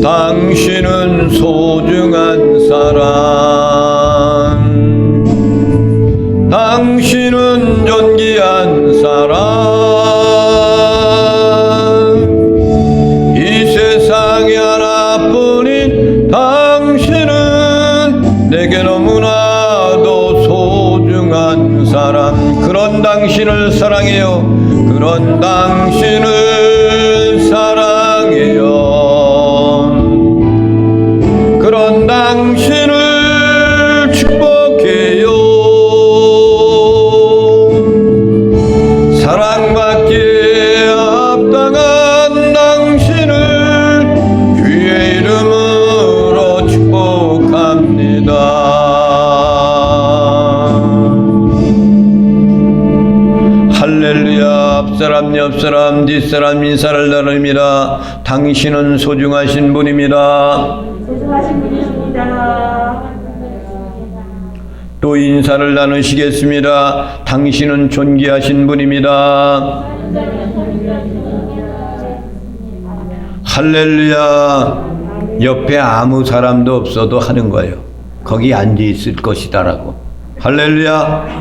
당신은 소중한 사람, 당신은 존귀한 사람, 이 세상에 하나뿐인 당신은 내게 너무나도 소중한 사람. 그런 당신을 사랑해요. 그런 당신을 사랑해요. 그런 당신을 축복해요. 사랑받기에 합당한 당신을 주의 이름으로 축복합니다. 할렐루야. 앞사람 옆사람 뒷사람 인사를 나눕니다. 당신은 소중하신 분입니다. 소중하신 분이십니다. 또 인사를 나누시겠습니다. 당신은 존귀하신 분입니다. 할렐루야. 옆에 아무 사람도 없어도 하는 거예요. 거기 앉아 있을 것이다라고. 할렐루야.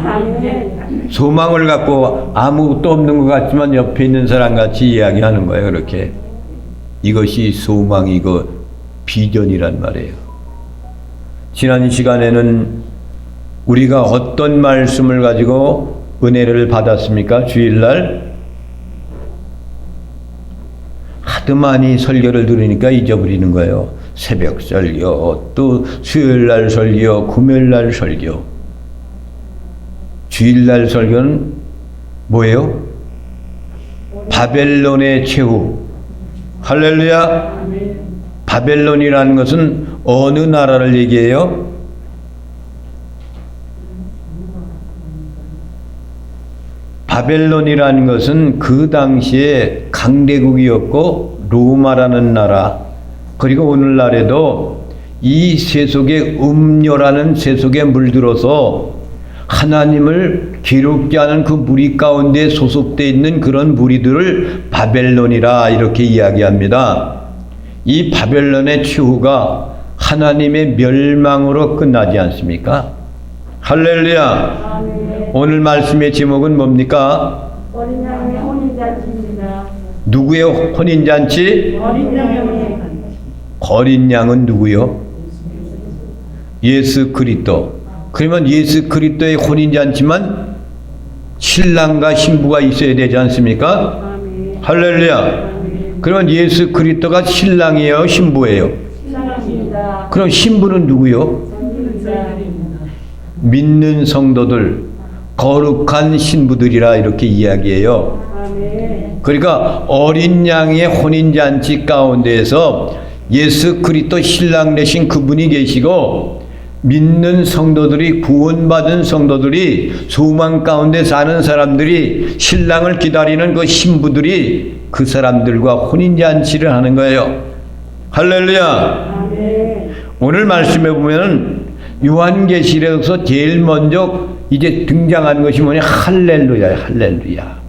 소망을 갖고 아무것도 없는 것 같지만 옆에 있는 사람 같이 이야기하는 거예요. 그렇게. 이것이 소망이고 비전이란 말이에요. 지난 시간에는 우리가 어떤 말씀을 가지고 은혜를 받았습니까? 주일날 하도 많이 설교를 들으니까 잊어버리는 거예요. 새벽 설교, 또 수요일날 설교, 금요일날 설교. 주일날 설교는 뭐예요? 바벨론의 최후. 할렐루야. 바벨론이라는 것은 어느 나라를 얘기해요? 바벨론이라는 것은 그 당시에 강대국이었고 로마라는 나라, 그리고 오늘날에도 이 세속에 음료라는 세속에 물들어서 하나님을 괴롭게 하는 그 무리 가운데 소속되어 있는 그런 무리들을 바벨론이라 이렇게 이야기합니다. 이 바벨론의 최후가 하나님의 멸망으로 끝나지 않습니까? 할렐루야. 아멘. 오늘 말씀의 제목은 뭡니까? 어린 양의 혼인잔치입니다. 누구의 혼인잔치? 어린 양의 혼인잔치. 어린 양은 누구요? 예수 그리스도. 그러면 예수 그리스도의 혼인잔치만 신랑과 신부가 있어야 되지 않습니까? 아멘. 할렐루야. 아멘. 그러면 예수 그리스도가 신랑이에요, 신부예요? 신랑입니다. 그럼 신부는 누구요? 믿는 성도들, 거룩한 신부들이라 이렇게 이야기해요. 아멘. 그러니까 어린 양의 혼인잔치 가운데에서 예수 그리스도 신랑 되신 그분이 계시고, 믿는 성도들이, 구원받은 성도들이, 소망 가운데 사는 사람들이, 신랑을 기다리는 그 신부들이 그 사람들과 혼인잔치를 하는 거예요. 할렐루야. 아멘. 오늘 말씀해 보면은 요한계시록에서 제일 먼저 이제 등장하는 것이 뭐냐? 할렐루야, 할렐루야.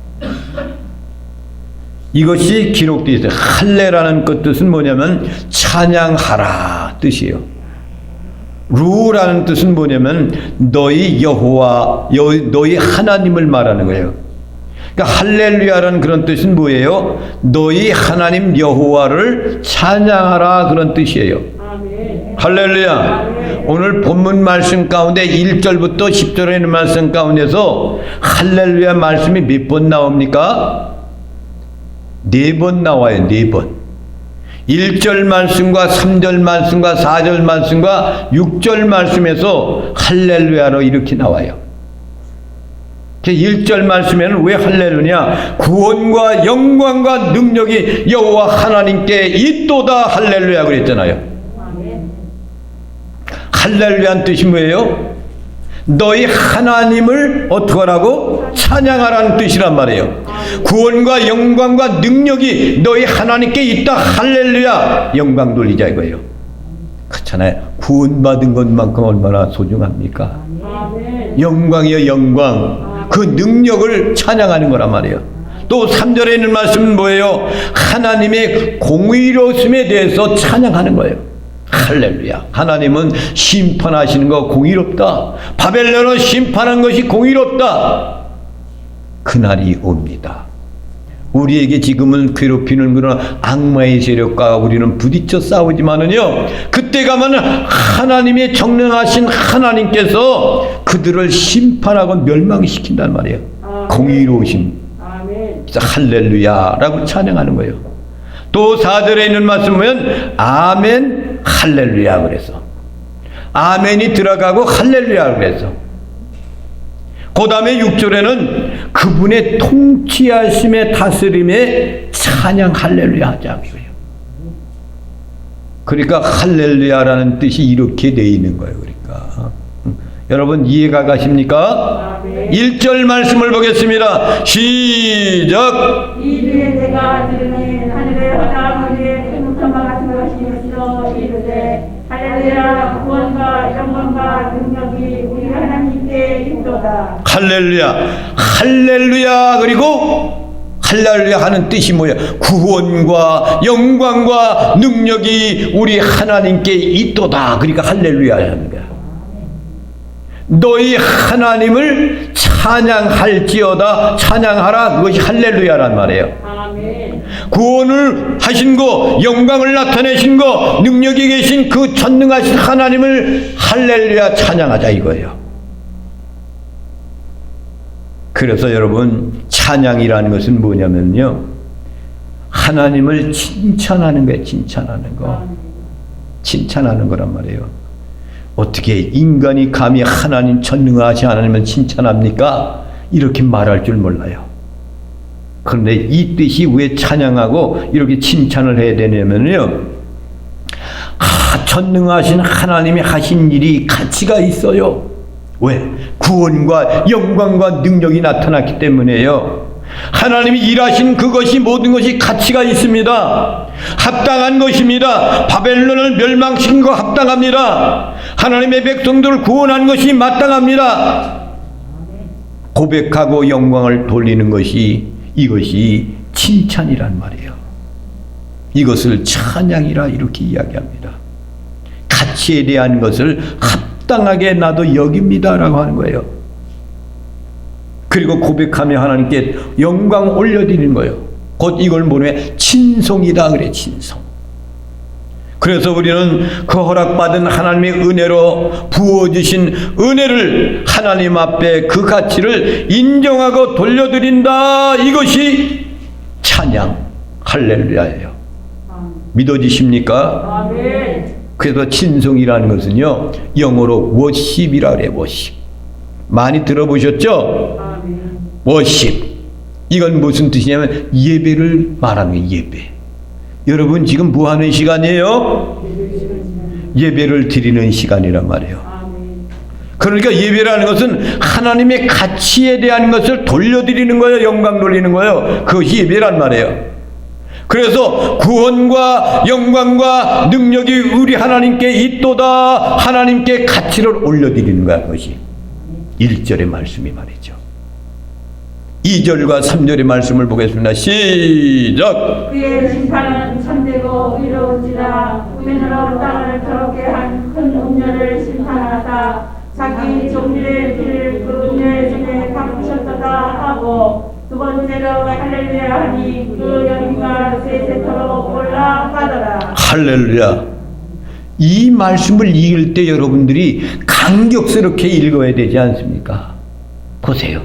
이것이 기록되어 있어요. 할레라는 그 뜻은 뭐냐면 찬양하라 뜻이에요. 루라는 뜻은 뭐냐면 너희 여호와, 너희 하나님을 말하는 거예요. 그러니까 할렐루야라는 그런 뜻은 뭐예요? 너희 하나님 여호와를 찬양하라 그런 뜻이에요. 아멘. 할렐루야. 아멘. 오늘 본문 말씀 가운데 1절부터 10절에 있는 말씀 가운데서 할렐루야 말씀이 몇 번 나옵니까? 4번 나와요. 4번. 1절 말씀과 3절 말씀과 4절 말씀과 6절 말씀에서 할렐루야로 이렇게 나와요. 1절 말씀에는 왜 할렐루냐? 구원과 영광과 능력이 여호와 하나님께 있도다 할렐루야 그랬잖아요. 아멘. 할렐루야는 뜻이 뭐예요? 너희 하나님을 어떻게 하라고? 찬양하라는 뜻이란 말이에요. 구원과 영광과 능력이 너희 하나님께 있다. 할렐루야. 영광 돌리자 이거예요. 그렇잖아요. 구원받은 것만큼 얼마나 소중합니까? 아멘. 영광이요 영광. 그 능력을 찬양하는 거란 말이에요. 또 3절에 있는 말씀은 뭐예요? 하나님의 공의로움에 대해서 찬양하는 거예요. 할렐루야. 하나님은 심판하시는 거 공의롭다. 바벨론을 심판한 것이 공의롭다. 그날이 옵니다. 우리에게 지금은 괴롭히는 그런 악마의 세력과 우리는 부딪혀 싸우지만은요, 그때 가면 하나님의 정령하신 하나님께서 그들을 심판하고 멸망시킨단 말이에요. 공의로우심. 아멘. 할렐루야라고 찬양하는 거예요. 또 4절에 있는 말씀 보면 아멘 할렐루야 그래서 아멘이 들어가고 할렐루야 그래서 그 다음에 6절에는 그분의 통치하심의 다스림에 찬양 할렐루야 하자고요. 그러니까 할렐루야라는 뜻이 이렇게 되어 있는 거예요. 그러니까 여러분 이해가 가십니까? 1절 말씀을 보겠습니다. 시작. 이주에 내가 들으니 하늘의 허다하게 행복함과 같은 것이 있어 이르되 할렐루야 구원과 영광과 능력이 우리 하나님께 있도다. 할렐루야. 할렐루야. 그리고 할렐루야 하는 뜻이 뭐예요? 구원과 영광과 능력이 우리 하나님께 있도다. 그러니까 할렐루야 하는 거야. 너희 하나님을 찬양할지어다. 찬양하라. 그것이 할렐루야란 말이에요. 아멘. 구원을 하신 거, 영광을 나타내신 거, 능력이 계신 그 전능하신 하나님을 할렐루야 찬양하자 이거예요. 그래서 여러분 찬양이라는 것은 뭐냐면요, 하나님을 칭찬하는 거예요. 칭찬하는 거. 칭찬하는 거란 말이에요. 어떻게 인간이 감히 하나님 전능하신 하나님을 칭찬합니까? 이렇게 말할 줄 몰라요. 그런데 이 뜻이 왜 찬양하고 이렇게 칭찬을 해야 되냐면요, 전능하신 하나님이 하신 일이 가치가 있어요. 왜? 구원과 영광과 능력이 나타났기 때문에요. 하나님이 일하신 그것이 모든 것이 가치가 있습니다. 합당한 것입니다. 바벨론을 멸망시킨 거 합당합니다. 하나님의 백성들을 구원한 것이 마땅합니다. 고백하고 영광을 돌리는 것이, 이것이 칭찬이란 말이에요. 이것을 찬양이라 이렇게 이야기합니다. 가치에 대한 것을 합당하게 나도 여깁니다라고 하는 거예요. 그리고 고백하며 하나님께 영광 올려드리는 거예요. 곧 이걸 뭐래? 친송이다 그래. 친송. 그래서 우리는 그 허락받은 하나님의 은혜로 부어주신 은혜를 하나님 앞에 그 가치를 인정하고 돌려드린다. 이것이 찬양 할렐루야예요. 믿어지십니까? 아멘. 그래서 친송이라는 것은요, 영어로 워십이라 그래요. 워십. 많이 들어보셨죠? 아멘. 워십. 이건 무슨 뜻이냐면 예배를 말하는 거예요. 예배. 여러분 지금 뭐 하는 시간이에요? 예배를 드리는 시간이란 말이에요. 아멘. 그러니까 예배라는 것은 하나님의 가치에 대한 것을 돌려드리는 거예요. 영광 돌리는 거예요. 그것이 예배란 말이에요. 그래서 구원과 영광과 능력이 우리 하나님께 있도다. 하나님께 가치를 올려드리는 거야. 그것이 1절의 말씀이 말이죠. 2절과 3절의 말씀을 보겠습니다. 시작. 그의 심판은 참되고 의로운지라 우면으로 땅을 더럽게 한 큰 음녀를 심판하다. 자기 종류의 길을 그 음녀의 중에 갚으셨도다 하고, 두 번째로 할렐루야 하니 그 연기가 세세토록 올라가더라. 할렐루야. 이 말씀을 읽을 때 여러분들이 감격스럽게 읽어야 되지 않습니까? 보세요.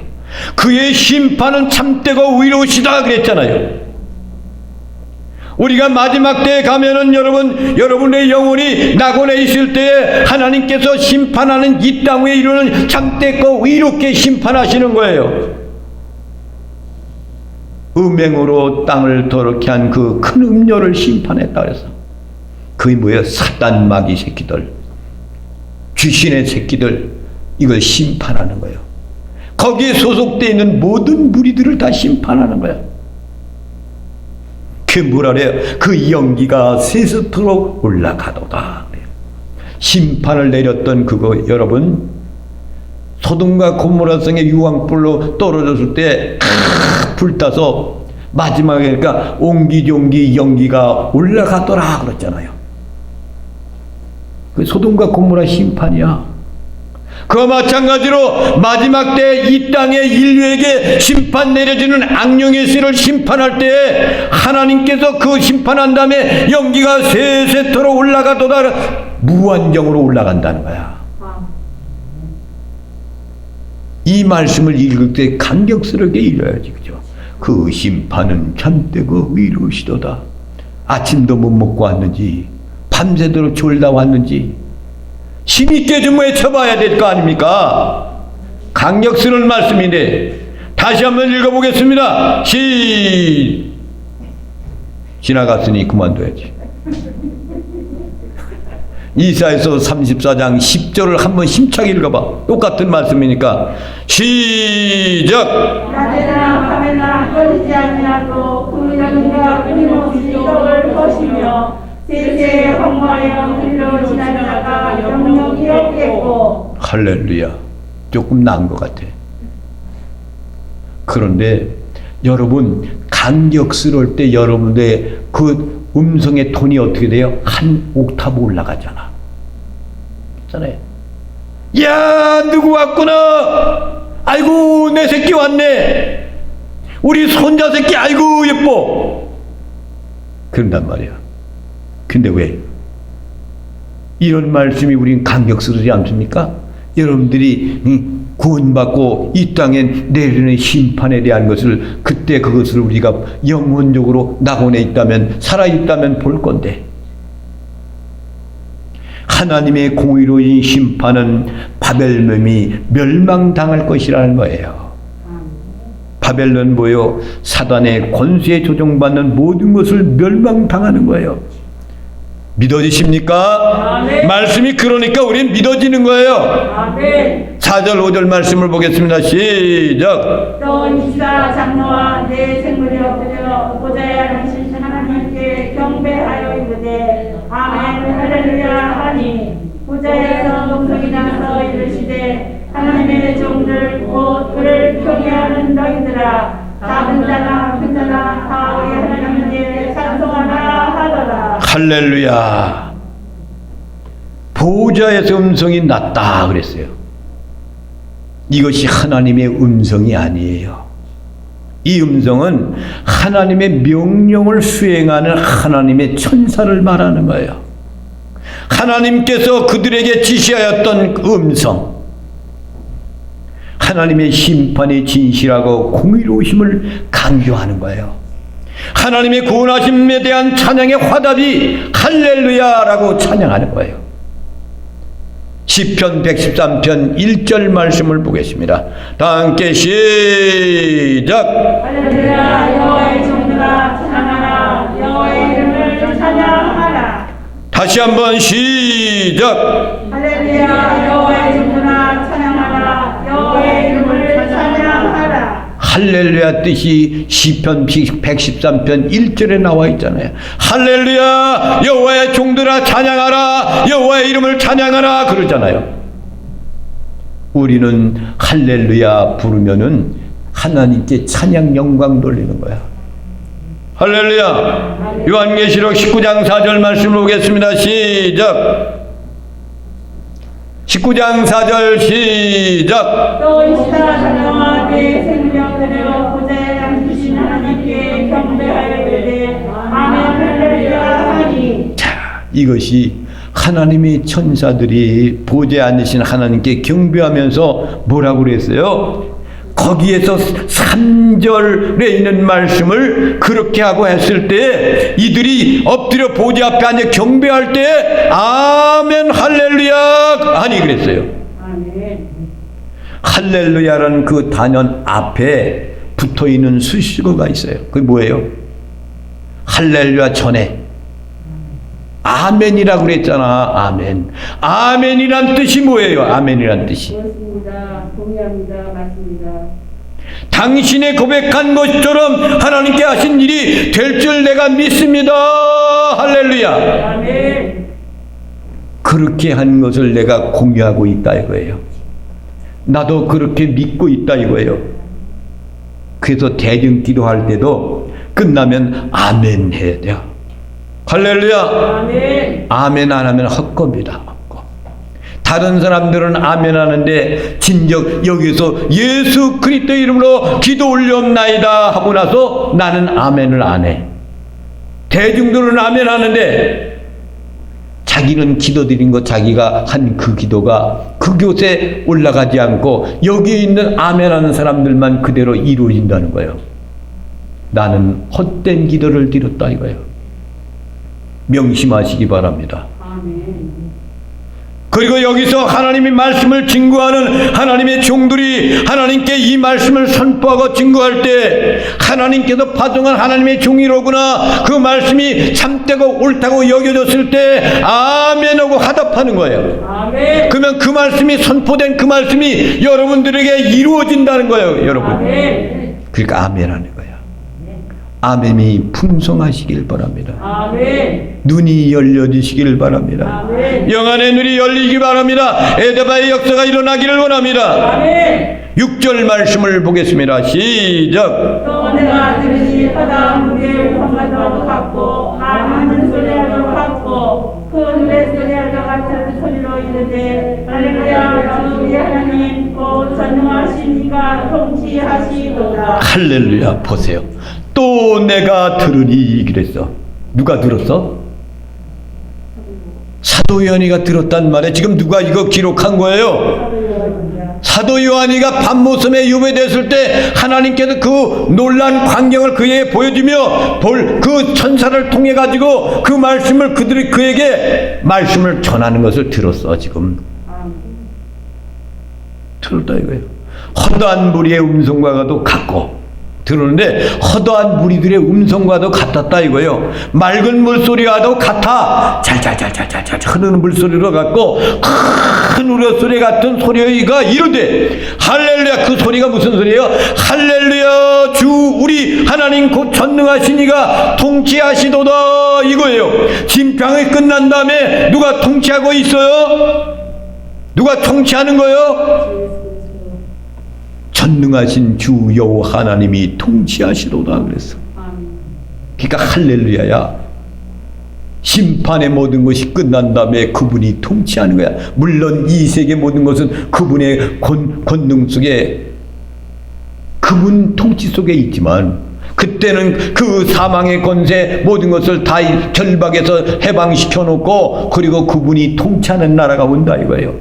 그의 심판은 참되고 의로우시다 그랬잖아요. 우리가 마지막 때에 가면은 여러분의 영혼이 낙원에 있을 때에 하나님께서 심판하는 이 땅 위에 이루는 참되고 의롭게 심판하시는 거예요. 음행으로 땅을 더럽게 한 그 큰 음녀를 심판했다 그래서, 그게 뭐예요? 사단 마귀 새끼들, 귀신의 새끼들, 이걸 심판하는 거예요. 거기에 소속되어 있는 모든 무리들을 다 심판하는 거야. 그 뭐라 그래요? 그 연기가 세세토록 올라가도다. 심판을 내렸던 그거 여러분, 소돔과 고모라 성의 유황불로 떨어졌을 때 불타서 마지막에 그러니까 옹기종기 연기가 올라가더라 그랬잖아요. 그 소돔과 고모라 심판이야. 그와 마찬가지로 마지막 때 이 땅의 인류에게 심판 내려지는 악령의 씨를 심판할 때 하나님께서 그 심판한 다음에 연기가 세세토록 올라가도다 무한정으로 올라간다는 거야. 이 말씀을 읽을 때 감격스럽게 읽어야지, 그죠? 그 심판은 참되고 의로우시도다. 아침도 못 먹고 왔는지 밤새도록 졸다 왔는지 힘있게 좀 외쳐봐야 될 거 아닙니까? 강력스러운 말씀인데 다시 한번 읽어보겠습니다. 지나갔으니 그만둬야지. 이사야서 34장 10절을 한번 힘차게 읽어봐. 똑같은 말씀이니까 시작. 낮에나 밤에나 꺼지지 아니하고 그 연기가 끊임없이 떡을 것이며 세세의 황무하여 길로 지나다가 영영이 없겠고. 할렐루야. 조금 나은 것 같아. 그런데 여러분 감격스러울 때 여러분의 그 음성의 톤이 어떻게 돼요? 한 옥타브 올라가잖아. 있잖아요. 야, 누구 왔구나. 아이고, 내 새끼 왔네. 우리 손자 새끼 아이고 예뻐. 그런단 말이야. 근데 왜? 이런 말씀이 우린 감격스러우지 않습니까? 여러분들이 구원받고 이 땅에 내리는 심판에 대한 것을 그때 그것을 우리가 영혼적으로 낙원에 있다면 살아있다면 볼 건데 하나님의 공의로운 심판은 바벨론이 멸망당할 것이라는 거예요. 바벨론 뭐요? 사단의 권세에 조종받는 모든 것을 멸망당하는 거예요. 믿어지십니까? 아멘. 말씀이 그러니까 우린 믿어지는 거예요. 아멘. 4절 5절 말씀을 보겠습니다. 시작. 또 이사 장로와 내 생물이 엎드려 보좌에 앉으신 하나님께 경배하여 이르되 아멘 할렐루야 하니 보좌에서 음성이 나서 이르시되 하나님의 종들 곧 그를 경외하는 너희들아 작은 자나 큰 자나 다 우리 하나님께 찬송하라 하더라. 할렐루야. 보좌에서 음성이 났다 그랬어요. 이것이 하나님의 음성이 아니에요. 이 음성은 하나님의 명령을 수행하는 하나님의 천사를 말하는 거예요. 하나님께서 그들에게 지시하였던 그 음성, 하나님의 심판이 진실하고 공의로우심을 강조하는 거예요. 하나님의 구원하심에 대한 찬양의 화답이 할렐루야라고 찬양하는 거예요. 시편 113편 1절 말씀을 보겠습니다. 다 함께 시작. 할렐루야 여호와의 종들아 찬양하라 여호와의 이름을 찬양하라. 다시 한번 시작. 할렐루야 여호와의 종들아 찬양하라 여호와의 이름을 찬양하라. 할렐루야 뜻이 시편 113편 1절에 나와 있잖아요. 할렐루야 여호와의 종들아 찬양하라 여호와의 이름을 찬양하라 그러잖아요. 우리는 할렐루야 부르면은 하나님께 찬양 영광 돌리는 거야. 할렐루야. 요한계시록 19장 4절 말씀을 보겠습니다. 시작. 19장 4절 시작. 또 이시다 장로와 내 생명들여 보좌에 앉으신 하나님께 경배하여 이르되 아멘 할렐루야 하니. 자, 이것이 하나님의 천사들이 보좌에 앉으신 하나님께 경배하면서 뭐라고 그랬어요? 거기에서 3절에 있는 말씀을 그렇게 하고 했을 때 이들이 엎드려 보좌 앞에 앉아 경배할 때 아멘 할렐루야 하니 그랬어요. 아멘. 할렐루야라는 그 단연 앞에 붙어있는 수식어가 있어요. 그게 뭐예요? 할렐루야 전에 아멘이라고 그랬잖아. 아멘. 아멘이란 뜻이 뭐예요? 아멘이란 뜻이 그렇습니다. 동의합니다. 맞습니다. 당신의 고백한 것처럼 하나님께 하신 일이 될 줄 내가 믿습니다. 할렐루야. 아멘. 그렇게 한 것을 내가 공유하고 있다 이거예요. 나도 그렇게 믿고 있다 이거예요. 그래서 대중 기도할 때도 끝나면 아멘 해야 돼요. 할렐루야. 아멘. 아멘 안 하면 헛겁니다. 헛거. 다른 사람들은 아멘 하는데 진정 여기서 예수 그리스도 이름으로 기도 올려옵나이다 하고 나서 나는 아멘을 안 해. 대중들은 아멘 하는데 자기는 기도드린 거 자기가 한 그 기도가 그 곳에 올라가지 않고 여기에 있는 아멘 하는 사람들만 그대로 이루어진다는 거예요. 나는 헛된 기도를 드렸다 이거예요. 명심하시기 바랍니다. 아멘. 그리고 여기서 하나님의 말씀을 증거하는 하나님의 종들이 하나님께 이 말씀을 선포하고 증거할 때 하나님께서 파송한 하나님의 종이로구나 그 말씀이 참되고 옳다고 여겨졌을 때 아멘하고 화답하는 거예요. 아멘. 그러면 그 말씀이 선포된 그 말씀이 여러분들에게 이루어진다는 거예요. 여러분. 아멘. 그러니까 아멘하는 거예요. 아멘이 풍성하시길 바랍니다. 아멘. 눈이 열려지시길 바랍니다. 아멘. 영안의 눈이 열리기 바랍니다. 에데바의 역사가 일어나기를 원합니다. 아멘. 6절 말씀을 보겠습니다. 시작. 또 내가 들으니 바다 물의 성과도 같고 많은 소리와도 같고 큰 랫소리와 같은 소리로 있는데 할렐루야 주 우리 하나님 곧 전능하신 이가 통치하시도다. 할렐루야. 보세요. 또 내가 들으니 그랬어. 누가 들었어? 사도 요한이가 들었단 말이에요. 지금 누가 이거 기록한 거예요? 사도 요한이가 밤모섬에 유배됐을 때 하나님께서 그 놀란 광경을 그에게 보여주며 그 천사를 통해 가지고 그 말씀을 그들이 그에게 말씀을 전하는 것을 들었어. 지금 들었다 이거예요. 허다한 무리의 음성과도 같고 들었는데 허다한 무리들의 음성과도 같았다 이거예요. 맑은 물소리와도 같아. 잘잘잘잘잘 흐르는 물소리로 같고 큰 우려소리 같은 소리가 이르되 할렐루야. 그 소리가 무슨 소리예요? 할렐루야 주 우리 하나님 곧 전능하신 이가 통치하시도다 이거예요. 심판이 끝난 다음에 누가 통치하고 있어요? 누가 통치하는 거예요? 전능하신 주 여호와 하나님이 통치하시도다 그랬어. 그러니까 할렐루야야. 심판의 모든 것이 끝난 다음에 그분이 통치하는 거야. 물론 이 세계 모든 것은 그분의 권능 속에 그분 통치 속에 있지만 그때는 그 사망의 권세 모든 것을 다 결박해서 해방시켜 놓고 그리고 그분이 통치하는 나라가 온다 이거예요.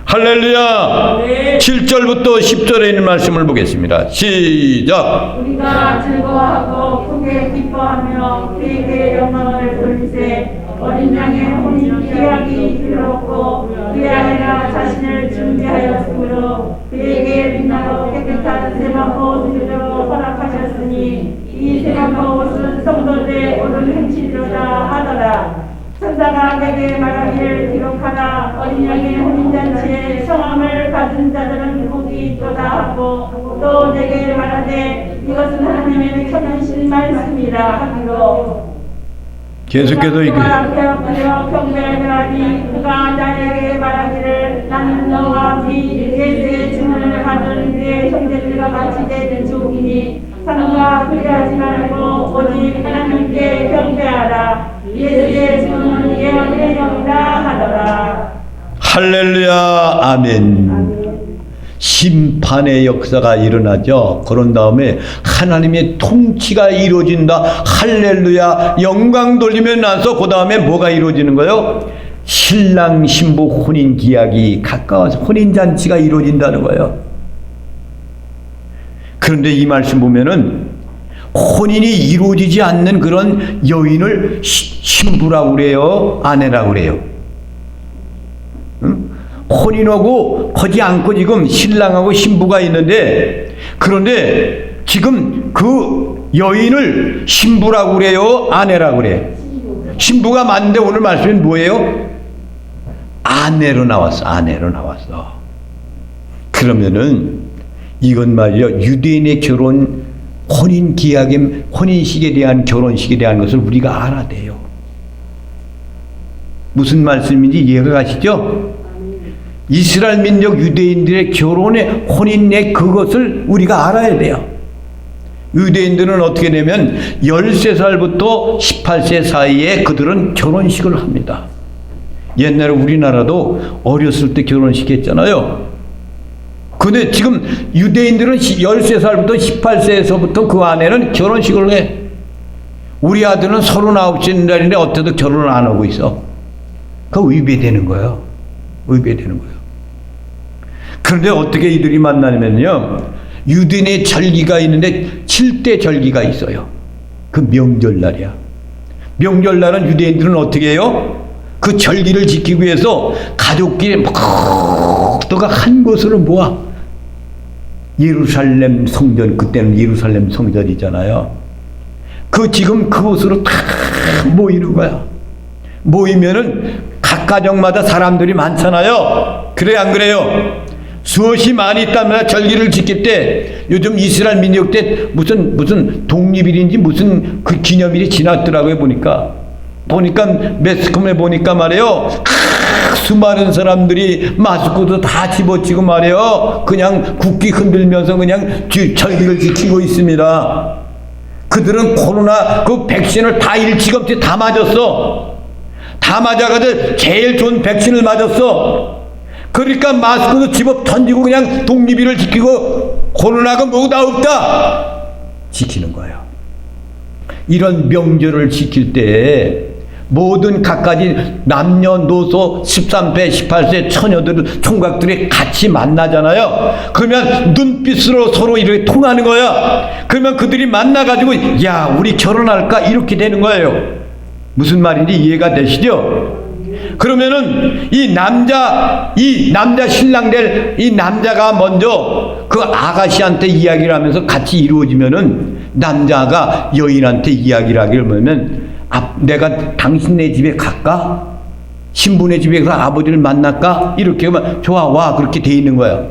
할렐루야. 네. 7절부터 10절에 있는 말씀을 보겠습니다. 시작. 우리가 즐거워하고 크게 기뻐하며 그에게 영광을 돌리세. 어린 양의 혼인 기약이 이르렀고 그의 아내가 자신을 준비하였으므로 그에게 빛나고 깨끗한 세마포 옷으로 허락하셨으니 이 세마포 옷은 성도들의 오른 행실이로다 하더라. 천사가 내게 말하기를 기록하라. 어린 양의 혼인잔치에 성함을 받은 자들은 복이 있도다 하고 또 내게 말하되 이것은 하나님의 천연신 말씀이라 하기로 계속해서 이게 되어 경배하니 그가 나에게 말하기를 나는 너와 네 예수의 증언을 받은 네 형제들과 같이 된 종이니 사람과 그리하지 말고 오직 하나님께 경배하라. 예수의 증언은 예언의 영이라 하더라. 할렐루야. 아멘. 심판의 역사가 일어나죠. 그런 다음에 하나님의 통치가 이루어진다. 할렐루야. 영광 돌리면 나서 그 다음에 뭐가 이루어지는 거예요? 신랑 신부 혼인 기약이 가까워서 혼인잔치가 이루어진다는 거예요. 그런데 이 말씀 보면은 혼인이 이루어지지 않는 그런 여인을 신부라고 그래요? 아내라고 그래요? 응? 혼인하고 거지 않고 지금 신랑하고 신부가 있는데 그런데 지금 그 여인을 신부라고 그래요? 아내라고 그래? 신부가 맞는데 오늘 말씀은 뭐예요? 아내로 나왔어. 아내로 나왔어. 그러면은 이건 말이요. 유대인의 결혼 혼인 기약의 혼인식에 대한 결혼식에 대한 것을 우리가 알아야 돼요. 무슨 말씀인지 이해가 가시죠? 이스라엘 민족 유대인들의 결혼의 혼인의 그것을 우리가 알아야 돼요. 유대인들은 어떻게 되면 13살부터 18세 사이에 그들은 결혼식을 합니다. 옛날에 우리나라도 어렸을 때 결혼식 했잖아요. 근데 지금 유대인들은 13살부터 18세에서부터 그 안에는 결혼식을 해. 우리 아들은 39살인데 어때도 결혼을 안 하고 있어. 그거 위배되는 거예요. 위배되는 거예요. 그런데 어떻게 이들이 만나냐면요, 유대인의 절기가 있는데 7대 절기가 있어요. 그 명절날이야. 명절날은 유대인들은 어떻게 해요? 그 절기를 지키기 위해서 가족끼리 모두가 한 곳으로 모아. 예루살렘 성전, 그때는 예루살렘 성전이잖아요. 지금 그곳으로 다 모이는 거야. 모이면은 각 가정마다 사람들이 많잖아요. 그래, 안 그래요? 수없이 많이 있다면 절기를 지킬 때, 요즘 이스라엘 민족 때 무슨 독립일인지 무슨 그 기념일이 지났더라고요. 보니까 매스컴에 보니까 말이에요, 수많은 사람들이 마스크도 다 집어치고 말이에요, 그냥 국기 흔들면서 그냥 절기를 지키고 있습니다. 그들은 코로나 그 백신을 다 일찌감치 다 맞았어. 다 맞아가지고 제일 좋은 백신을 맞았어. 그러니까 마스크도 집어 던지고 그냥 독립일을 지키고 코로나가 뭐가 없다 지키는 거예요. 이런 명절을 지킬 때 모든 각가지 남녀노소 13세, 18세 처녀들, 총각들이 같이 만나잖아요. 그러면 눈빛으로 서로 이렇게 통하는 거야. 그러면 그들이 만나가지고 야, 우리 결혼할까? 이렇게 되는 거예요. 무슨 말인지 이해가 되시죠? 그러면은 이 남자 신랑 될 이 남자가 먼저 그 아가씨한테 이야기를 하면서 같이 이루어지면은 남자가 여인한테 이야기를 하기를 하면 내가 당신네 집에 갈까? 신부네 집에 가서 아버지를 만날까? 이렇게 하면 좋아, 와, 그렇게 돼 있는 거야.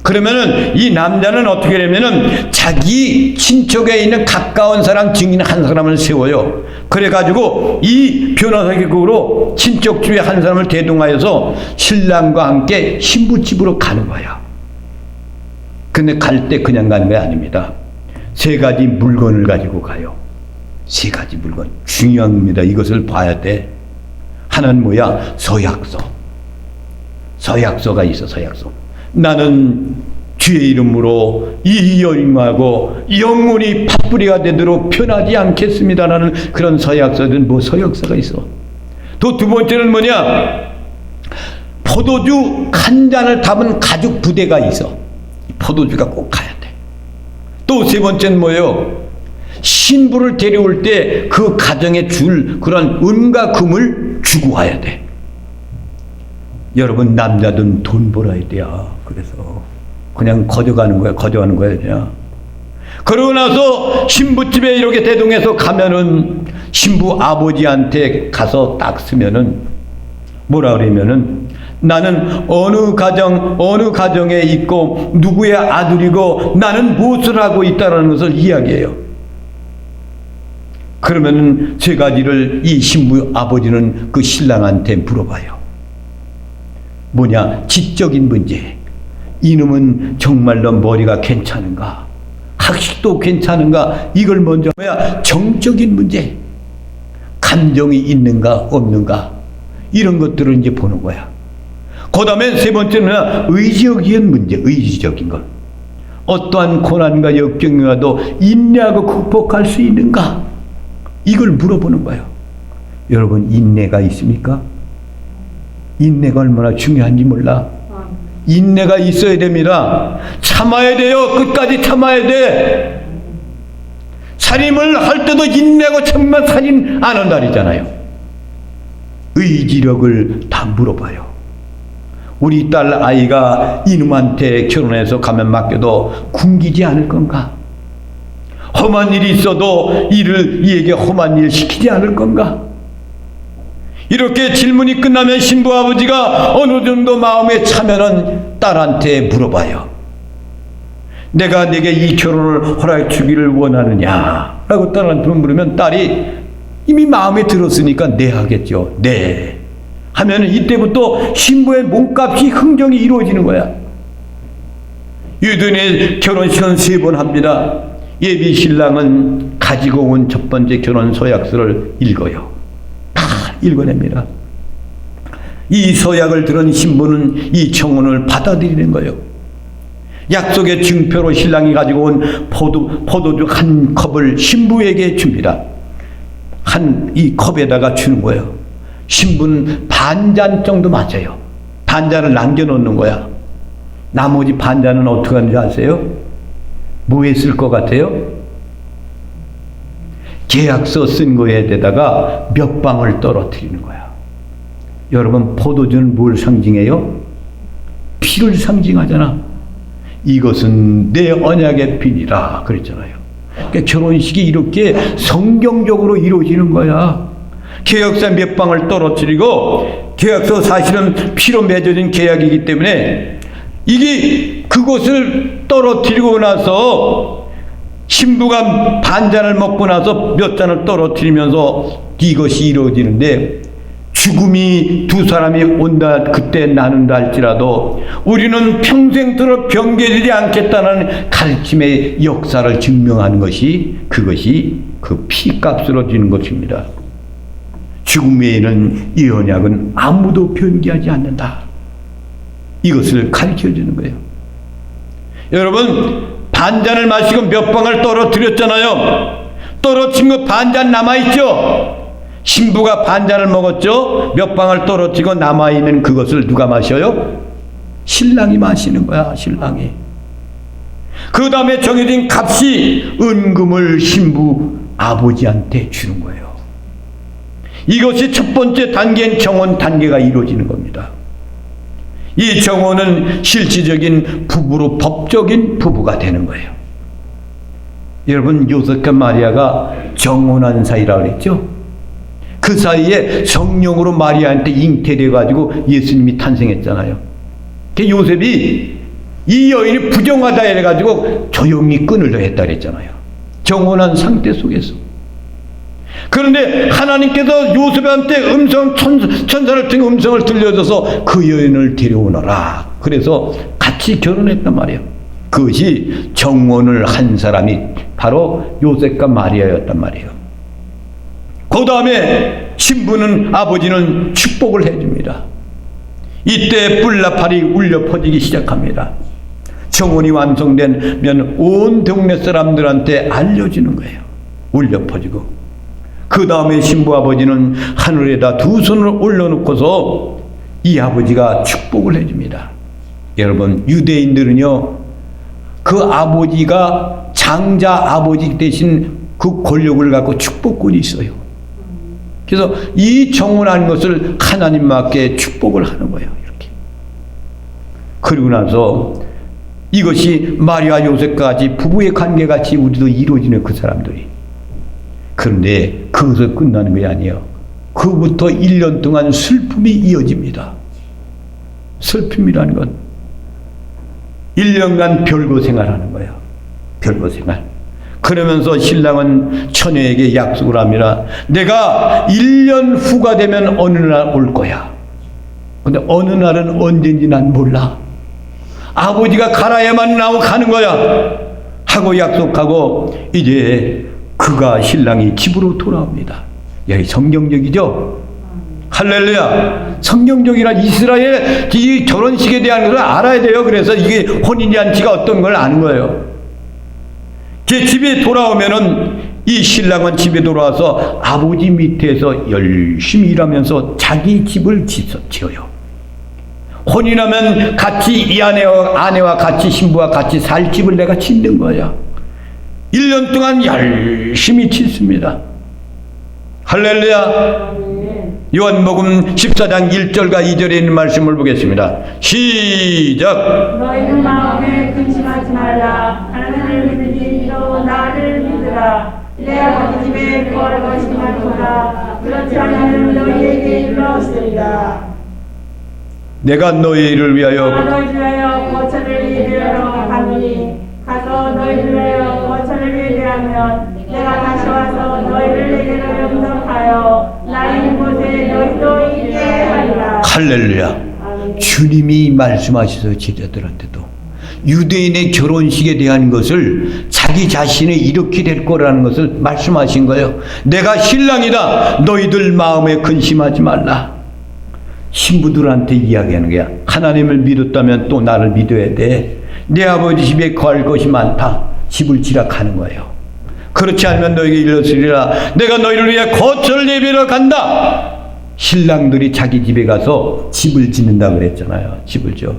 그러면은 이 남자는 어떻게 되면은 자기 친척에 있는 가까운 사람 증인 한 사람을 세워요. 그래가지고 이 변호사격으로 친척 중에 한 사람을 대동하여서 신랑과 함께 신부집으로 가는 거야. 근데 갈 때 그냥 가는 게 아닙니다. 3가지 물건을 가지고 가요. 3가지 물건. 중요합니다. 이것을 봐야 돼. 하나는 뭐야? 서약서. 서약서가 있어, 서약서. 나는 주의 이름으로 이 여인하고 영원히 팥뿌리가 되도록 변하지 않겠습니다라는 그런 서약서든 서약서가 있어. 또 두 번째는 뭐냐? 포도주 한 잔을 담은 가죽 부대가 있어. 포도주가 꼭 가야 돼. 또 3번째는 뭐예요? 신부를 데려올 때 그 가정에 줄 그런 은과 금을 주고 와야 돼. 여러분, 남자든 돈 벌어야 돼요. 그래서 그냥 거저가는 거야, 그냥. 그러고 나서 신부집에 이렇게 대동해서 가면은 신부 아버지한테 가서 딱 쓰면은 뭐라 그러면은 나는 어느 가정에 있고 누구의 아들이고 나는 무엇을 하고 있다는 것을 이야기해요. 그러면은 3가지를 이 신부 아버지는 그 신랑한테 물어봐요. 뭐냐? 지적인 문제. 이놈은 정말로 머리가 괜찮은가? 학식도 괜찮은가? 이걸 먼저 뭐야? 정적인 문제. 감정이 있는가 없는가? 이런 것들을 이제 보는 거야. 그 다음에 3번째는 의지적인 문제, 의지적인 것. 어떠한 고난과 역경이 와도 인내하고 극복할 수 있는가? 이걸 물어보는 거예요. 여러분, 인내가 있습니까? 인내가 얼마나 중요한지 몰라. 인내가 있어야 됩니다. 참아야 돼요. 끝까지 참아야 돼. 살인을 할 때도 인내하고 참으면 살인 안 한다리잖아요. 의지력을 다 물어봐요. 우리 딸 아이가 이놈한테 결혼해서 가면 맡겨도 굶기지 않을 건가? 험한 일이 있어도 이에게 험한 일 시키지 않을 건가? 이렇게 질문이 끝나면 신부 아버지가 어느 정도 마음에 차면은 딸한테 물어봐요. 내가 네게 이 결혼을 허락해 주기를 원하느냐? 라고 딸한테 물으면 딸이 이미 마음에 들었으니까 네 하겠죠. 네. 하면 이때부터 신부의 몸값이 흥정이 이루어지는 거야. 유대인의 결혼식은 3번 합니다. 예비 신랑은 가지고 온 첫 번째 결혼 서약서를 읽어요. 다 읽어냅니다. 이 서약을 들은 신부는 이 청혼을 받아들이는 거예요. 약속의 증표로 신랑이 가지고 온 포도주 한 컵을 신부에게 줍니다. 이 컵에다가 주는 거예요. 신부는 반잔 정도 마셔요. 반잔을 남겨놓는 거야. 나머지 반잔은 어떻게 하는지 아세요? 뭐에 쓸 것 같아요? 계약서 쓴 거에다가 몇 방울 떨어뜨리는 거야. 여러분, 포도주는 뭘 상징해요? 피를 상징하잖아. 이것은 내 언약의 피니라 그랬잖아요. 그러니까 결혼식이 이렇게 성경적으로 이루어지는 거야. 계약서 몇 방울 떨어뜨리고, 계약서 사실은 피로 맺어진 계약이기 때문에 이게 그것을 떨어뜨리고 나서 신부가 반잔을 먹고 나서 몇 잔을 떨어뜨리면서 이것이 이루어지는데, 죽음이 두 사람이 온다 그때 나눈다 할지라도 우리는 평생토록 변개되지 않겠다는 가르침의 역사를 증명하는 것이, 그것이 그 피값으로 주는 것입니다. 죽음 외에는 이 언약은 아무도 변개하지 않는다. 이것을 가르쳐주는 거예요. 여러분, 반잔을 마시고 몇 방울 떨어뜨렸잖아요. 떨어진 거 반잔 남아있죠? 신부가 반잔을 먹었죠? 몇 방울 떨어지고 남아있는 그것을 누가 마셔요? 신랑이 마시는 거야, 신랑이. 그 다음에 정해진 값이 은금을 신부 아버지한테 주는 거예요. 이것이 첫 번째 단계인 정혼 단계가 이루어지는 겁니다. 이 정혼은 실질적인 부부로 법적인 부부가 되는 거예요. 여러분, 요셉과 마리아가 정혼한 사이라고 그랬죠? 그 사이에 성령으로 마리아한테 잉태돼가지고 예수님이 탄생했잖아요. 그 요셉이 이 여인이 부정하다 해가지고 조용히 끊으려 했다 그랬잖아요. 정혼한 상태 속에서. 그런데 하나님께서 요셉한테 천사를 통해 음성을 들려줘서 그 여인을 데려오너라. 그래서 같이 결혼했단 말이에요. 그것이 정혼을 한 사람이 바로 요셉과 마리아였단 말이에요. 그 다음에 신부는, 아버지는 축복을 해줍니다. 이때 뿔나팔이 울려 퍼지기 시작합니다. 정혼이 완성되면 온 동네 사람들한테 알려지는 거예요. 울려 퍼지고. 그 다음에 신부 아버지는 하늘에다 두 손을 올려놓고서 이 아버지가 축복을 해줍니다. 여러분, 유대인들은요, 그 아버지가 장자 아버지 대신 그 권력을 갖고 축복권이 있어요. 그래서 이 정혼한 것을 하나님께 축복을 하는 거예요. 이렇게. 그리고 나서 이것이 마리아 요셉까지 부부의 관계같이 우리도 이루어지는 그 사람들이. 그런데 그것을 끝나는 게 아니에요. 그부터 1년 동안 슬픔이 이어집니다. 슬픔이라는 건 1년간 별거 생활하는 거예요. 별거 생활. 그러면서 신랑은 처녀에게 약속을 합니다. 내가 1년 후가 되면 어느 날 올 거야. 근데 어느 날은 언제인지 난 몰라. 아버지가 가라야만 가는 거야. 하고 약속하고 이제 그가, 신랑이 집으로 돌아옵니다. 여기 성경적이죠? 할렐루야. 성경적이라 이스라엘 이 결혼식에 대한 것을 알아야 돼요. 그래서 이게 혼인잔치가 어떤 걸 아는 거예요. 제 집에 돌아오면은 이 신랑은 집에 돌아와서 아버지 밑에서 열심히 일하면서 자기 집을 지어요. 혼인하면 같이 이 아내와 같이, 신부와 같이 살 집을 내가 짓는 거야. 1년 동안 열심히 짓습니다. 할렐루야. 요한복음 14장 1절과 2절에 있는 말씀을 보겠습니다. 시작. 너희는 마음에 근심하지 말라. 하나님을 믿으리로 나를 믿으라. 내 아버지 집에 거할 것이 많도다. 그렇지 않으면 너희에게 이르렀으리라. 내가 너희를 위하여 너희를 위하여 거처를 예비하러 가노니 가서 너희를 위하여 거처를 예비하면 내가 다시 와서 너희를 내게로 영접하여 나 있는 곳에 너희도 있게 하리라. 할렐루야. 주님이 말씀하셔서 제자들한테도 유대인의 결혼식에 대한 것을 자기 자신이 이렇게 될 거라는 것을 말씀하신 거예요. 내가 신랑이다. 너희들 마음에 근심하지 말라. 신부들한테 이야기하는 거야. 하나님을 믿었다면 또 나를 믿어야 돼. 내 아버지 집에 거할 것이 많다. 집을 지라 가는 거예요. 그렇지 않으면 너에게 이르시리라. 내가 너희를 위해 거처를 예비하러 간다. 신랑들이 자기 집에 가서 집을 짓는다 그랬잖아요. 집을 지어.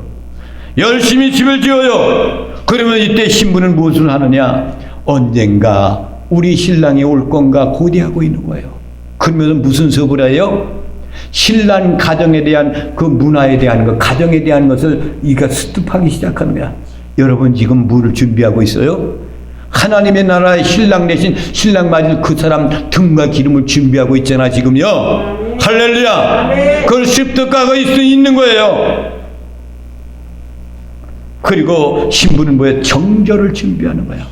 열심히 집을 지어요. 그러면 이때 신부는 무엇을 하느냐? 언젠가 우리 신랑이 올 건가 고대하고 있는 거예요. 그러면 무슨 수업을 해요? 신랑 가정에 대한 그 문화에 대한 것, 가정에 대한 것을 이가 습득하기 시작하는 거야. 여러분 지금 뭐를 준비하고 있어요? 하나님의 나라의 신랑 대신 신랑 맞을 그 사람 등과 기름을 준비하고 있잖아 지금요. 할렐루야. 그걸 습득하고 있는 거예요. 그리고 신부는 뭐예요? 정절을 준비하는 거야.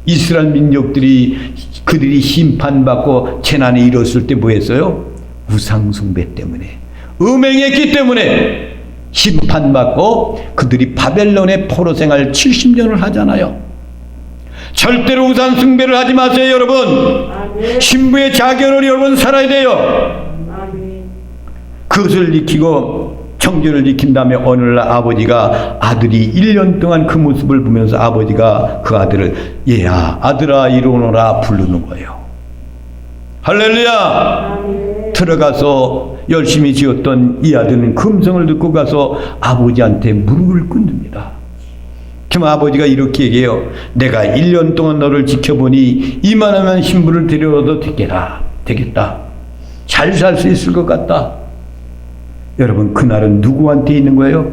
이스라엘 민족들이 그들이 심판받고 재난이 일었을 때 뭐 했어요? 우상숭배 때문에, 음행했기 때문에 심판받고 그들이 바벨론의 포로 생활 70년을 하잖아요. 절대로 우상숭배를 하지 마세요 여러분. 신부의 자격을 여러분 살아야 돼요. 그것을 익히고 정죄를 익힌 다음에 어느 날 아버지가 아들이 1년 동안 그 모습을 보면서 아버지가 그 아들을 얘야 아들아 이리 오너라 부르는 거예요. 할렐루야. 들어가서 열심히 지었던 이 아들은 금성을 듣고 가서 아버지한테 무릎을 꿇습니다. 그럼 아버지가 이렇게 얘기해요. 내가 1년 동안 너를 지켜보니 이만하면 신부를 데려와도 되겠다. 잘 살 수 있을 것 같다. 여러분 그날은 누구한테 있는 거예요?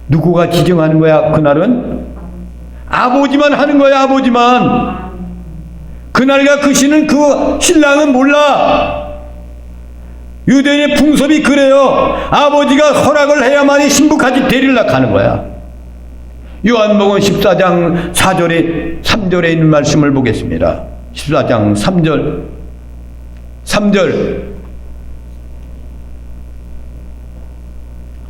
누구가 지정하는 거야? 그날은 아버지만 하는 거야. 아버지만. 그날과 그 신은 그 신랑은 몰라. 유대인의 풍습이 그래요. 아버지가 허락을 해야만이 신부까지 데리러 가는 거야. 요한복음 14장 4절에 3절에 있는 말씀을 보겠습니다. 14장 3절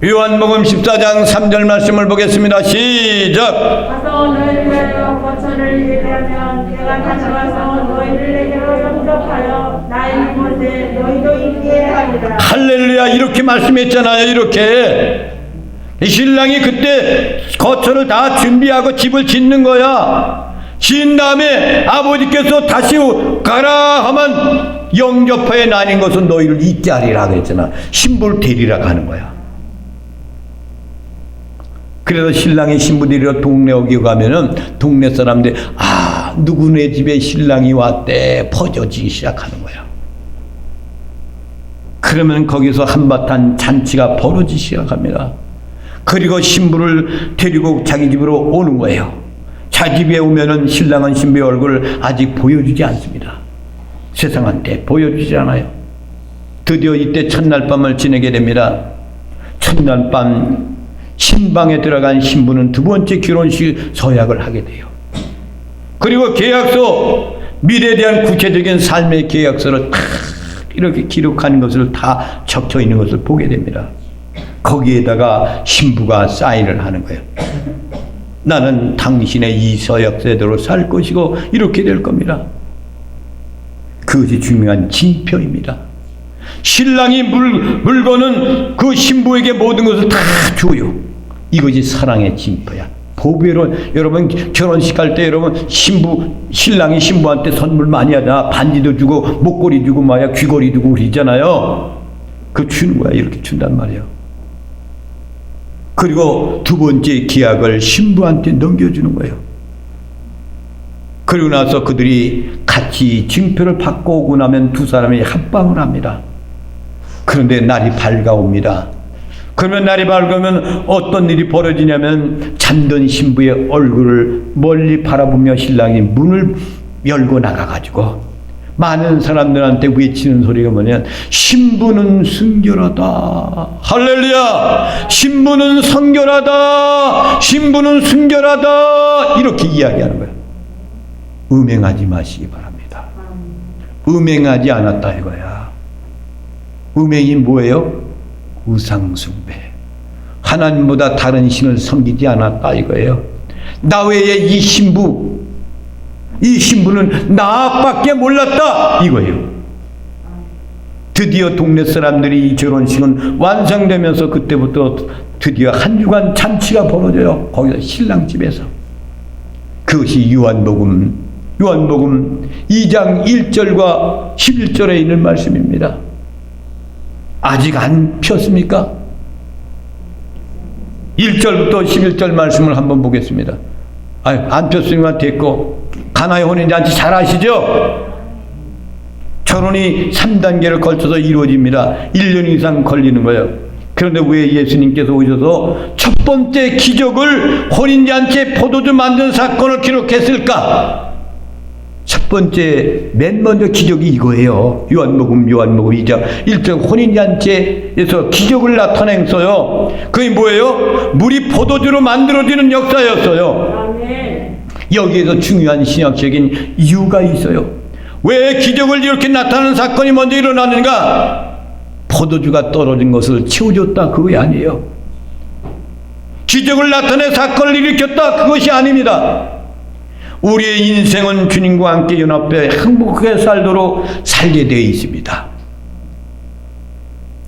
요한복음 14장 3절 말씀을 보겠습니다. 시작. 가서 너희를 위하여 거처를 예비하면 내가 가져가서 너희를 내게로 영접하여 나의 이곳에 너희도 있게 하리라. 할렐루야. 이렇게 말씀했잖아요. 이렇게 이 신랑이 그때 거처를 다 준비하고 집을 짓는 거야. 지은 다음에 아버지께서 다시 가라 하면 영접하여 나뉜 것은 너희를 있게 하리라 그랬잖아. 신부를 데리러 가는 거야. 그래서 신랑이 신부 데리러 동네 오기 가면은 동네 사람들 누구네 집에 신랑이 왔대 퍼져지기 시작하는 거야. 그러면 거기서 한바탕 잔치가 벌어지기 시작합니다. 그리고 신부를 데리고 자기 집으로 오는 거예요. 자기 집에 오면은 신랑은 신부의 얼굴을 아직 보여주지 않습니다. 세상한테 보여주지 않아요. 드디어 이때 첫날 밤을 지내게 됩니다. 첫날 밤 신방에 들어간 신부는 두 번째 결혼식 서약을 하게 돼요. 그리고 계약서, 미래에 대한 구체적인 삶의 계약서를 탁 이렇게 기록하는 것을 다 적혀 있는 것을 보게 됩니다. 거기에다가 신부가 사인을 하는 거예요. 나는 당신의 이 서약서대로 살 것이고 이렇게 될 겁니다. 그것이 중요한 징표입니다. 신랑이 물건은 그 신부에게 모든 것을 다 줘요. 이것이 사랑의 징표야. 보배로 여러분 결혼식 할 때 여러분 신랑이 신부한테 선물 많이 하잖아. 반지도 주고 목걸이 주고 말이야 귀걸이 주고 그러잖아요. 그 주는 거야. 이렇게 준단 말이야. 그리고 두 번째 기약을 신부한테 넘겨주는 거예요. 그리고 나서 그들이 같이 징표를 받고 오고 나면 두 사람이 합방을 합니다. 그런데 날이 밝아옵니다. 그러면 날이 밝으면 어떤 일이 벌어지냐면 잠든 신부의 얼굴을 멀리 바라보며 신랑이 문을 열고 나가가지고 많은 사람들한테 외치는 소리가 뭐냐면 신부는 순결하다. 할렐루야. 신부는 성결하다. 신부는 순결하다. 이렇게 이야기하는 거예요. 음행하지 마시기 바랍니다. 음행하지 않았다 이거야. 음행이 뭐예요? 우상숭배. 하나님보다 다른 신을 섬기지 않았다 이거예요. 나 외에 이 신부는 나밖에 몰랐다 이거예요. 드디어 동네 사람들이 이 결혼식은 완성되면서 그때부터 드디어 한 주간 잔치가 벌어져요. 거기서 신랑 집에서. 그것이 요한복음 2장 1절과 11절에 있는 말씀입니다. 아직 안 폈습니까? 1절부터 11절 말씀을 한번 보겠습니다. 안 폈으면 됐고, 가나의 혼인잔치 잘 아시죠? 결혼이 3단계를 걸쳐서 이루어집니다. 1년 이상 걸리는 거예요. 그런데 왜 예수님께서 오셔서 첫 번째 기적을 혼인잔치에 포도주 만든 사건을 기록했을까? 첫 번째 맨 먼저 기적이 이거예요. 요한복음 2장 1절 혼인잔치에서 기적을 나타냈어요. 그게 뭐예요? 물이 포도주로 만들어지는 역사였어요. 아멘. 여기에서 중요한 신학적인 이유가 있어요. 왜 기적을 이렇게 나타나는 사건이 먼저 일어나는가? 포도주가 떨어진 것을 채워줬다 그게 아니에요. 기적을 나타내 사건을 일으켰다 그것이 아닙니다. 우리의 인생은 주님과 함께 연합해 행복하게 살도록 살게 되어 있습니다.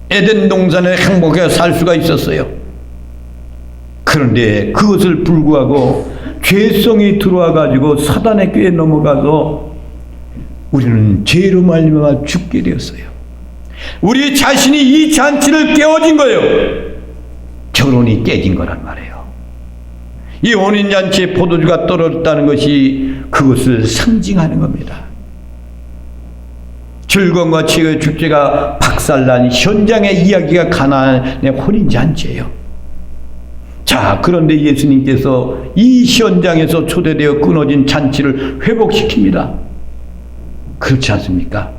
에덴 동산에 행복하게 살 수가 있었어요. 그런데 그것을 불구하고 죄성이 들어와 가지고 사단의 꾀에 넘어가서 우리는 죄로 말미암아 죽게 되었어요. 우리 자신이 이 잔치를 깨어진 거예요. 결혼이 깨진 거란 말이에요. 이 혼인잔치에 포도주가 떨어졌다는 것이 그것을 상징하는 겁니다. 즐거움과 치유의 축제가 박살난 현장의 이야기가 가나안의 혼인잔치예요. 자, 그런데 예수님께서 이 현장에서 초대되어 끊어진 잔치를 회복시킵니다. 그렇지 않습니까?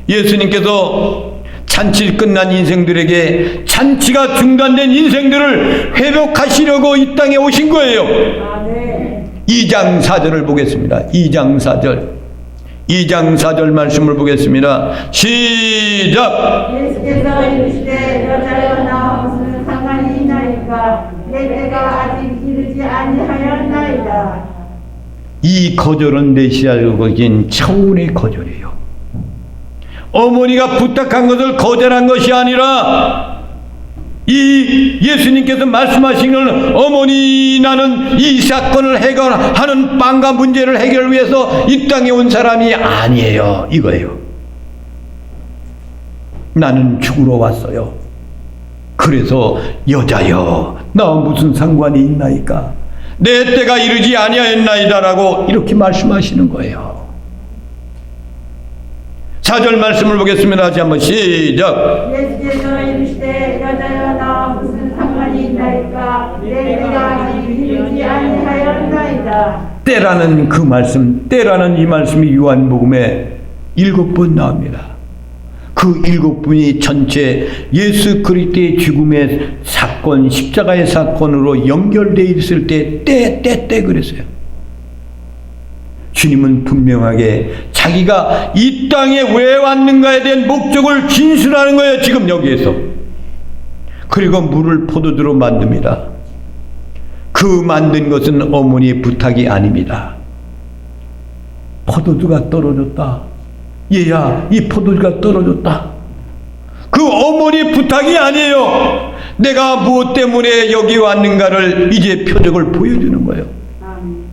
예수님께서 잔치 끝난 인생들에게 잔치가 중단된 인생들을 회복하시려고 이 땅에 오신 거예요. 아멘. 2장 4절을 보겠습니다. 2장 4절 말씀을 보겠습니다. 시작. 예수께서 이르시되 여자여 나와 무슨 상관이 있나이까 내 때가 아직 이르지 아니하였나이다. 이 거절은 메시아적인 차원의 거절이에요. 어머니가 부탁한 것을 거절한 것이 아니라 이 예수님께서 말씀하신 건 어머니 나는 이 사건을 해결하는 빵과 문제를 해결을 위해서 이 땅에 온 사람이 아니에요. 이거예요. 나는 죽으러 왔어요. 그래서 여자여 나와 무슨 상관이 있나이까 내 때가 이르지 아니하였나이다라고 이렇게 말씀하시는 거예요. 4절 말씀을 보겠습니다. 다시 한번 시작. 예수께서 이르시되 여자여 나와 무슨 상관이 있나이까 내 때가 아직 이르지 아니하였나이다. 때라는 그 말씀, 때라는 이 말씀이 요한복음에 7번 나옵니다. 그 7분이 전체 예수 그리스도의 죽음의 사건, 십자가의 사건으로 연결되어 있을 때 그랬어요. 주님은 분명하게 자기가 이 땅에 왜 왔는가에 대한 목적을 진술하는 거예요. 지금 여기에서. 그리고 물을 포도주로 만듭니다. 그 만든 것은 어머니의 부탁이 아닙니다. 포도주가 떨어졌다. 얘야, 이 포도주가 떨어졌다. 그 어머니의 부탁이 아니에요. 내가 무엇 때문에 여기 왔는가를 이제 표적을 보여주는 거예요.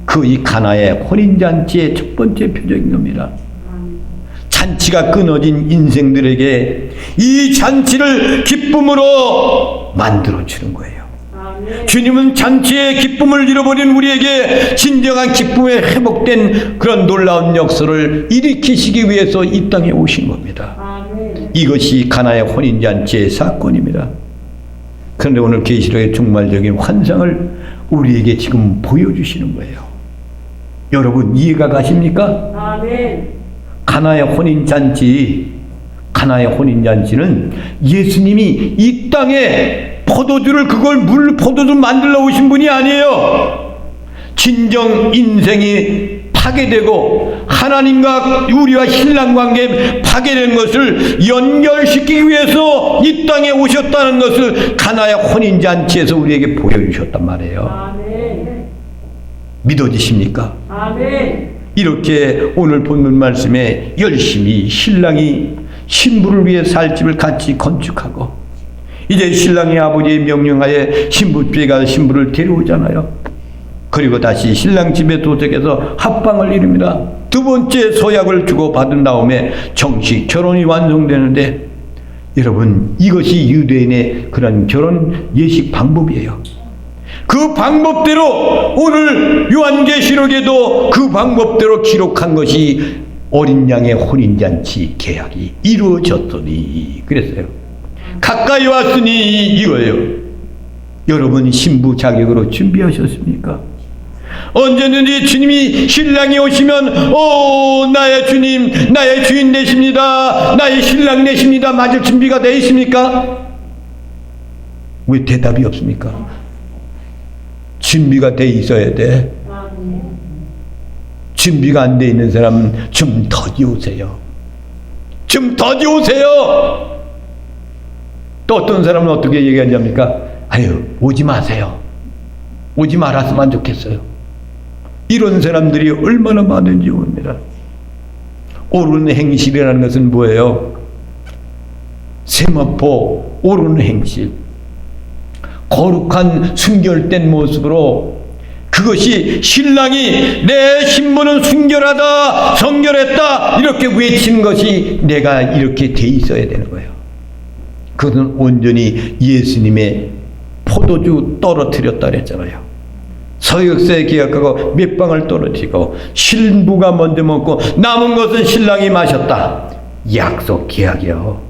그 이 가나의 혼인잔치의 첫 번째 표적인 겁니다. 잔치가 끊어진 인생들에게 이 잔치를 기쁨으로 만들어주는 거예요. 주님은 잔치의 기쁨을 잃어버린 우리에게 진정한 기쁨에 회복된 그런 놀라운 역사를 일으키시기 위해서 이 땅에 오신 겁니다. 이것이 가나의 혼인잔치의 사건입니다. 그런데 오늘 계시록의 종말적인 환상을 우리에게 지금 보여주시는 거예요. 여러분 이해가 가십니까? 아멘. 가나의 혼인잔치는 예수님이 이 땅에 포도주를 포도주 만들러 오신 분이 아니에요. 진정 인생이 파괴되고 하나님과 우리와 신랑 관계 파괴된 것을 연결시키기 위해서 이 땅에 오셨다는 것을 가나의 혼인잔치에서 우리에게 보여주셨단 말이에요. 아멘. 믿어지십니까? 아멘. 이렇게 오늘 본문 말씀에 열심히 신랑이 신부를 위해 살 집을 같이 건축하고 이제 신랑의 아버지의 명령하에 신부께가 신부를 데려오잖아요. 그리고 다시 신랑 집에 도착해서 합방을 이룹니다. 두 번째 서약을 주고받은 다음에 정식 결혼이 완성되는데 여러분 이것이 유대인의 그런 결혼 예식 방법이에요. 그 방법대로 오늘 요한계시록에도 그 방법대로 기록한 것이 어린 양의 혼인잔치 계약이 이루어졌더니 그랬어요. 가까이 왔으니 이거예요. 여러분 신부 자격으로 준비하셨습니까? 언제든지 주님이 신랑이 오시면 나의 주님 나의 주인 되십니다. 나의 신랑 되십니다. 맞을 준비가 되어 있습니까? 왜 대답이 없습니까? 준비가 돼 있어야 돼. 준비가 안 돼 있는 사람은 좀 더디 오세요. 좀 더디 오세요. 또 어떤 사람은 어떻게 얘기하냐니까 아유 오지 마세요. 오지 말았으면 좋겠어요. 이런 사람들이 얼마나 많은지 모릅니다. 옳은 행실이라는 것은 뭐예요? 세마포 옳은 행실, 거룩한 순결된 모습으로 그것이 신랑이 내 신부는 순결하다 성결했다 이렇게 외치는 것이 내가 이렇게 돼 있어야 되는 거예요. 그것은 온전히 예수님의 포도주 떨어뜨렸다 그랬잖아요. 서역서에 계약하고 몇 방을 떨어뜨리고 신부가 먼저 먹고 남은 것은 신랑이 마셨다. 약속 계약이요.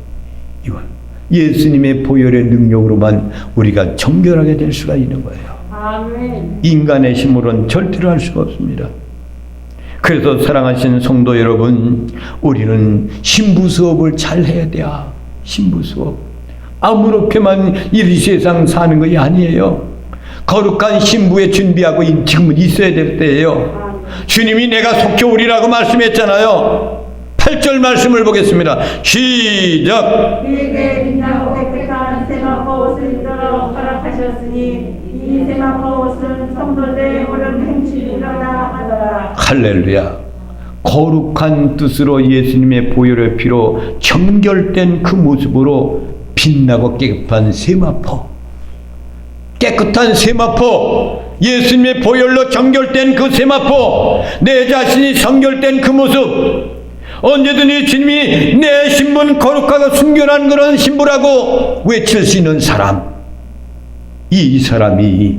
이건 예수님의 보혈의 능력으로만 우리가 정결하게 될 수가 있는 거예요. 아멘. 인간의 힘으로는 절대로 할 수가 없습니다. 그래서 사랑하시는 성도 여러분, 우리는 신부 수업을 잘 해야 돼요. 신부 수업. 아무렇게만 이 세상 사는 것이 아니에요. 거룩한 신부에 준비하고 지금은 있어야 될 때예요. 주님이 내가 속히 오리라고 말씀했잖아요. 8절 말씀을 보겠습니다. 시작. 그에게 빛나고 깨끗한 세마포 옷을 입도록 허락하셨으니 이 세마포 옷은 성도들의 옳은 행실이로다 하더라. 할렐루야. 거룩한 뜻으로 예수님의 보혈의 피로 정결된 그 모습으로 빛나고 깨끗한 세마포, 깨끗한 세마포, 예수님의 보혈로 정결된 그 세마포, 내 자신이 정결된 그 모습, 언제든지 주님이 내 신부는 거룩하고 순결한 그런 신부라고 외칠 수 있는 사람, 이 사람이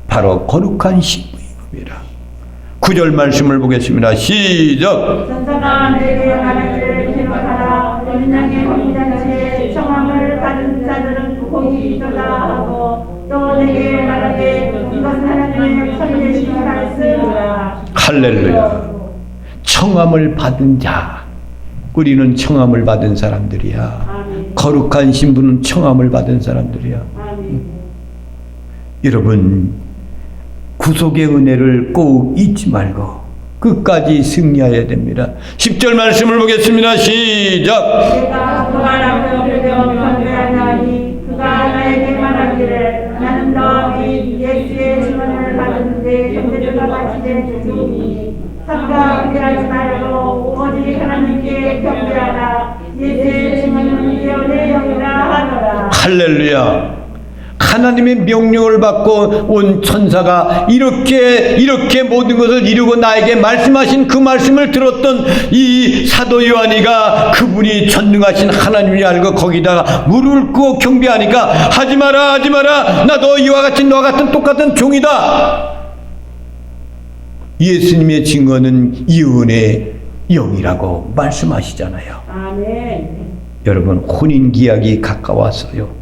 바로 거룩한 신부입니다. 9절 말씀을 보겠습니다. 시작. 천사가 내게 말하기를 기록하라. 어린 양의 혼인잔치에 청함을 받은 자들은 복이 있도다 하고 또 내게 말하되 이것은 하나님의 천대신 말씀이라. 할렐루야. 청함을 받은 자, 우리는 청함을 받은 사람들이야. 아멘. 거룩한 신부는 청함을 받은 사람들이야. 아멘. 여러분, 구속의 은혜를 꼭 잊지 말고 끝까지 승리해야 됩니다. 10절 말씀을 보겠습니다. 시작. 내가 그 말하고 그에게 경배하나니 그가 나에게 말하기를 나는 너희 예수의 증언을 받았는데 형제들과 같이 된 중이니 삼가 분별하지 말고 오직 하나님께 경배하라. 예수의 증언은 예언의 영이라 하더라. 할렐루야. 하나님의 명령을 받고 온 천사가 이렇게 모든 것을 이루고 나에게 말씀하신 그 말씀을 들었던 이 사도 요한이가 그분이 전능하신 하나님이 알고 거기다가 무릎을 꿇고 경배하니까 하지 마라 나도 이와 같이 너와 같은 똑같은 종이다. 예수님의 증거는 예언의 영이라고 말씀하시잖아요. 아멘. 여러분, 혼인기약이 가까웠어요.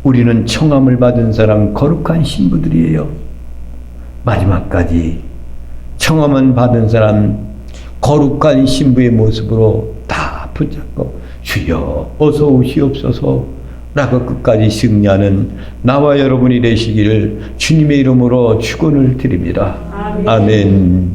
우리는 청함을 받은 사람 거룩한 신부들이에요. 마지막까지 청함을 받은 사람 거룩한 신부의 모습으로 다 붙잡고 주여 어서 오시옵소서 라고 끝까지 승리하는 나와 여러분이 되시기를 주님의 이름으로 축원을 드립니다. 아멘. 아멘.